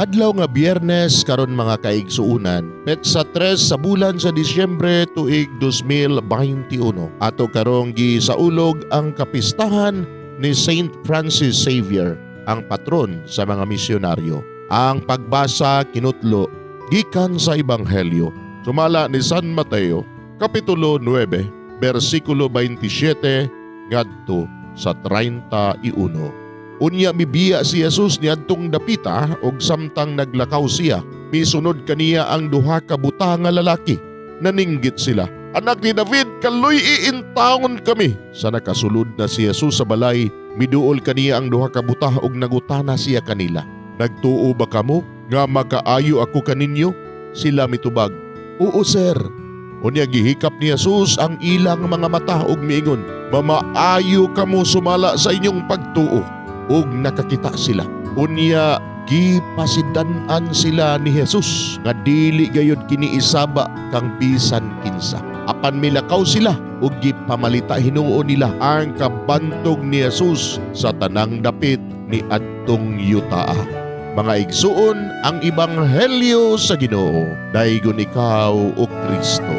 Adlaw nga Biyernes karon mga kaigsuunan, petsa 3 sa bulan sa Disyembre tuig 2021. Ato karong gisaulog ang kapistahan ni Saint Francis Xavier, ang patron sa mga misyonaryo. Ang pagbasa kinutlo gikan sa Ebanghelyo sumala ni San Mateo, kapitulo 9, bersikulo 27 ngadto sa 31. Unya mibiya si Jesus niadtong dapita og samtang naglakaw siya, misunod kaniya ang duha ka buta nga lalaki. Naninggit sila, "Anak ni David, kaluy iintawon kami." Sa nakasulod na si Jesus sa balay, miduol kaniya ang duha ka buta og nagutana siya kanila, "Nagtuo ba kamo nga makaayo ako kaninyo?" Sila mitubag, "Oo, sir." Unya gihikap ni Jesus ang ilang mga mata og miingon, "Mamaayo kamo sumala sa inyong pagtuo." Og nakakita sila. Unya gipasidan-an sila ni Jesus nga dili gayud kini isaba kang bisan kinsa. Apan milakaw sila og gipamalita hinuon nila ang kabantog ni Jesus sa tanang dapit ni adtong yutaa. Mga igsuon, ang Ebanghelyo sa Ginoo. Daygon ikaw o Kristo.